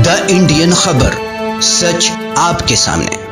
The Indian खबर, सच आपके सामने।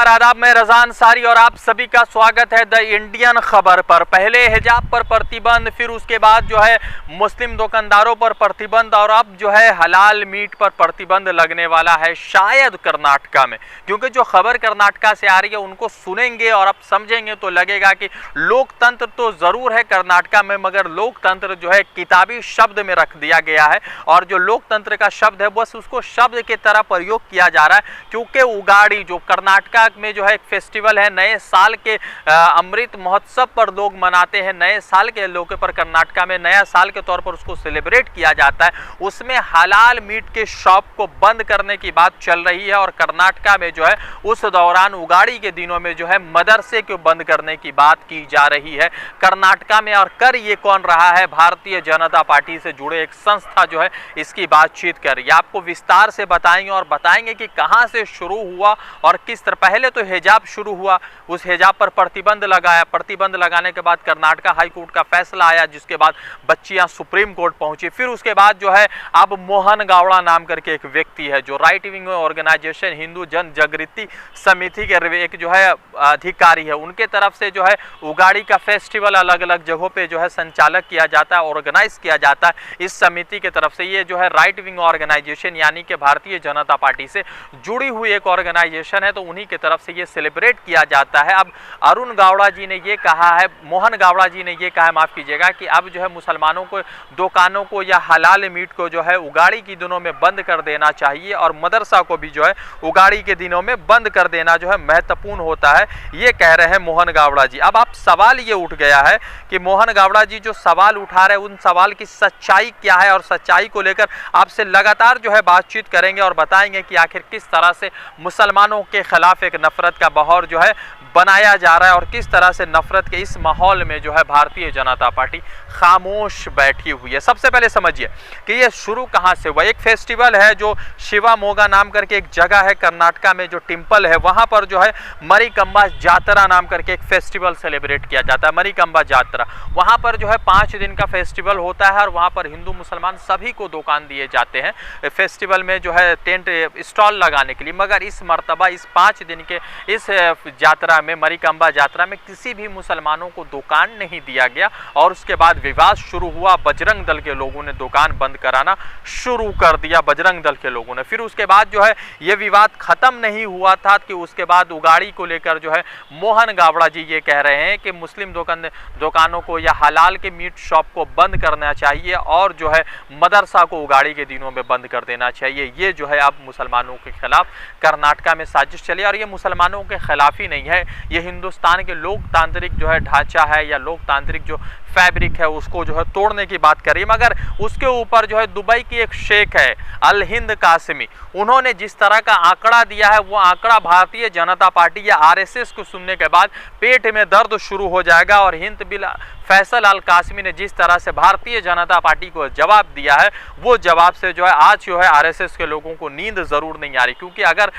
आदाब, मैं रज़ा अंसारी और आप सभी का स्वागत है द इंडियन खबर पर। पहले हिजाब पर प्रतिबंध, फिर उसके बाद जो है मुस्लिम दुकानदारों पर प्रतिबंध और अब जो है हलाल मीट पर प्रतिबंध लगने वाला है शायद कर्नाटका में। क्योंकि जो खबर कर्नाटका से आ रही है उनको सुनेंगे और अब समझेंगे तो लगेगा कि लोकतंत्र तो ज़रूर है कर्नाटका में, मगर लोकतंत्र जो है किताबी शब्द में रख दिया गया है और जो लोकतंत्र का शब्द है बस उसको शब्द की तरह प्रयोग किया जा रहा है। क्योंकि उगाड़ी जो कर्नाटका में जो है एक फेस्टिवल है, नए साल के अमृत महोत्सव पर लोग मनाते हैं, नए साल के लोगों पर कर्नाटका में नया साल के तौर पर उसको सेलिब्रेट किया जाता है। उसमें हलाल मीट के शॉप को बंद करने की बात चल रही है और कर्नाटका में जो है उस दौरान उगाड़ी के दिनों में जो है मदरसे को बंद करने की बात की जा रही है कर्नाटका में। और कर ये कौन रहा है? भारतीय जनता पार्टी से जुड़े एक संस्था जो है इसकी बातचीत कर रही है। आपको विस्तार से बताएंगे और बताएंगे कि कहां से शुरू हुआ और किस तरह। पहले तो हिजाब शुरू हुआ, उस हिजाब पर प्रतिबंध लगाया, प्रतिबंध लगाने के बाद कर्नाटका हाई कोर्ट का फैसला आया, जिसके बाद बच्चियां सुप्रीम कोर्ट पहुंची। फिर उसके बाद जो है अब मोहन गावड़ा नाम करके एक व्यक्ति है जो राइट विंग ऑर्गेनाइजेशन हिंदू जन जागृति समिति के एक जो है अधिकारी है, उनके तरफ से जो है उगाड़ी का फेस्टिवल अलग अलग जगहों पे जो है संचालक किया जाता है, ऑर्गेनाइज किया जाता है इस समिति की तरफ से। ये जो है राइट विंग ऑर्गेनाइजेशन यानी कि भारतीय जनता पार्टी से जुड़ी हुई एक ऑर्गेनाइजेशन है, तो उन्हीं की तरफ से ये सेलिब्रेट किया जाता है। अब अरुण गावड़ा जी ने ये कहा है, मोहन गावड़ा जी ने ये कहा है, माफ कीजिएगा, कि अब जो है मुसलमानों को दुकानों को या हलाल मीट को जो है उगाड़ी के दिनों में बंद कर देना चाहिए और मदरसा को भी जो है उगाड़ी के दिनों में बंद कर देना जो है महत्वपूर्ण होता है, ये कह रहे हैं मोहन गावड़ा जी। अब आप सवाल ये उठ गया है कि मोहन गावड़ा जी जो सवाल उठा रहे हैं उन सवाल की सच्चाई क्या है और सच्चाई को लेकर आपसे लगातार जो है बातचीत करेंगे और बताएंगे कि आखिर किस तरह से मुसलमानों के खिलाफ एक नफरत का माहौल जो है बनाया जा रहा है और किस तरह से नफरत के इस माहौल में जो है भारतीय जनता पार्टी खामोश बैठी हुई है। सबसे पहले समझिए कि ये शुरू कहां से हुआ। एक फेस्टिवल है जो शिवामोगा नाम करके एक जगह है कर्नाटका में, जो टेम्पल है वहां पर जो है मरिकंबा जात्रा नाम करके एक फेस्टिवल सेलिब्रेट किया जाता है। मरिकंबा जात्रा, वहां पर जो है 5 दिन का फेस्टिवल होता है और वहां पर हिंदू मुसलमान सभी को दुकान दिए जाते हैं फेस्टिवल में जो है टेंट स्टॉल लगाने के लिए। मगर इस मर्तबा इस 5 दिन के इस जात्रा में, मरिकंबा यात्रा में किसी भी मुसलमानों को दुकान नहीं दिया गया और उसके बाद विवाद शुरू हुआ। बजरंग दल के लोगों ने दुकान बंद कराना शुरू कर दिया, बजरंग दल के लोगों ने। फिर उसके बाद जो है ये विवाद खत्म नहीं हुआ था कि उसके बाद उगाड़ी को लेकर जो है मोहन गावड़ा जी ये कह रहे हैं कि मुस्लिम दुकानों को या हलाल के मीट शॉप को बंद करना चाहिए और जो है मदरसा को उगाड़ी के दिनों में बंद कर देना चाहिए। ये जो है अब मुसलमानों के खिलाफ कर्नाटका में साजिश चली और ये मुसलमानों के खिलाफ ही नहीं है, ये हिंदुस्तान के लोकतांत्रिक जो है ढांचा है या लोकतांत्रिक जो फैब्रिक है उसको जो है तोड़ने की बात करी। मगर उसके ऊपर जो है दुबई की एक शेख है अल हिंद कासिमी, उन्होंने जिस तरह का आंकड़ा दिया है वो आंकड़ा भारतीय जनता पार्टी या आरएसएस को सुनने के बाद पेट में दर्द शुरू हो जाएगा। और हिंद बिल फैसल अल कासिमी ने जिस तरह से भारतीय जनता पार्टी को जवाब दिया है वो जवाब से जो है आज जो है आरएसएस के लोगों को नींद जरूर नहीं आ रही। क्योंकि अगर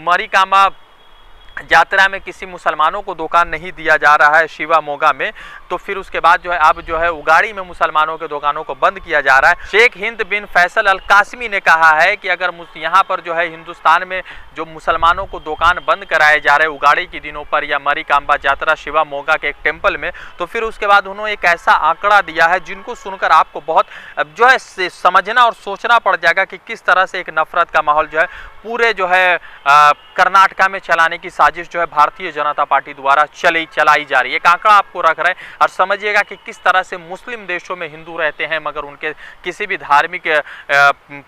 मरिकामा यात्रा में किसी मुसलमानों को दुकान नहीं दिया जा रहा है शिवामोगा में, तो फिर उसके बाद जो है अब जो है उगाड़ी में मुसलमानों के दुकानों को बंद किया जा रहा है। शेख हिंद बिन फैसल अल कासिमी ने कहा है कि अगर यहाँ पर जो है हिंदुस्तान में जो मुसलमानों को दुकान बंद कराए जा रहे हैं उगाड़ी के दिनों पर या मरिकांबा यात्रा शिवामोगा के एक टेम्पल में, तो फिर उसके बाद उन्होंने एक ऐसा आंकड़ा दिया है जिनको सुनकर आपको बहुत जो है समझना और सोचना पड़ जाएगा कि किस तरह से एक नफरत का माहौल जो है पूरे जो है कर्नाटका में चलाने की साजिश जो है भारतीय जनता पार्टी द्वारा चलाई जा रही है। एक आंकड़ा आपको रख रहे हैं और समझिएगा कि किस तरह से मुस्लिम देशों में हिंदू रहते हैं मगर उनके किसी भी धार्मिक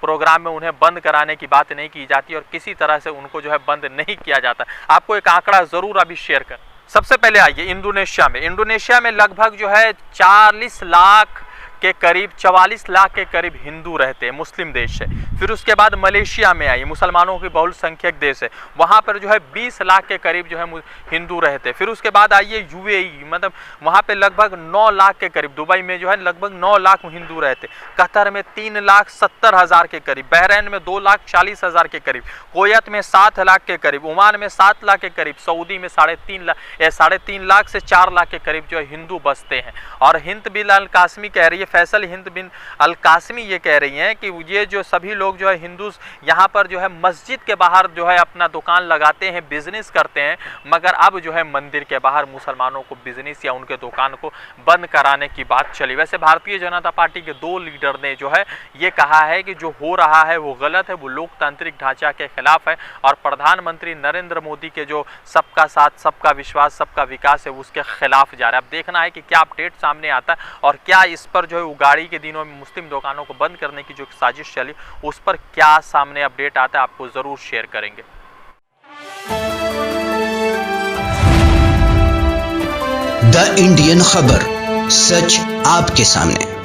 प्रोग्राम में उन्हें बंद कराने की बात नहीं की जाती और किसी तरह से उनको जो है बंद नहीं किया जाता। आपको एक आंकड़ा जरूर अभी शेयर कर। सबसे पहले आइए इंडोनेशिया में लगभग जो है 40 लाख के करीब 44 लाख के करीब हिंदू रहते हैं, मुस्लिम देश है। फिर उसके बाद मलेशिया में आई, मुसलमानों की बहुसंख्यक देश है, वहाँ पर जो है 20 लाख के करीब जो है हिंदू रहते हैं। फिर उसके बाद आइए यूएई, मतलब वहाँ पे लगभग 9 लाख के करीब, दुबई में जो है लगभग 9 लाख हिंदू रहते, कतर में 3,70,000 के करीब, बहरीन में 2,40,000 के करीब, कुवैत में 7 लाख के करीब, ओमान में 7 लाख के करीब, सऊदी में 3.5 लाख से 4 लाख के करीब जो है हिंदू बसते हैं। और हिंद बिन अल कासिमी कह रही है फैसल हिंद बिन अल कासमी ये कह रही हैं कि ये जो सभी लोग जो है हिंदू यहाँ पर जो है मस्जिद के बाहर जो है अपना दुकान लगाते हैं, बिजनेस करते हैं, मगर अब जो है मंदिर के बाहर मुसलमानों को बिजनेस या उनके दुकान को बंद कराने की बात चली। वैसे भारतीय जनता पार्टी के 2 लीडर ने जो है ये कहा है कि जो हो रहा है वो गलत है, वो लोकतांत्रिक ढांचा के खिलाफ है और प्रधानमंत्री नरेंद्र मोदी के जो सबका साथ, सबका विश्वास, सबका विकास है उसके खिलाफ जा रहा है। अब देखना है कि क्या अपडेट सामने आता है और क्या इस पर जो है उगाड़ी के दिनों में मुस्लिम दुकानों को बंद करने की जो साजिश चली उस पर क्या सामने अपडेट आता है, आपको जरूर शेयर करेंगे। द इंडियन खबर, सच आपके सामने।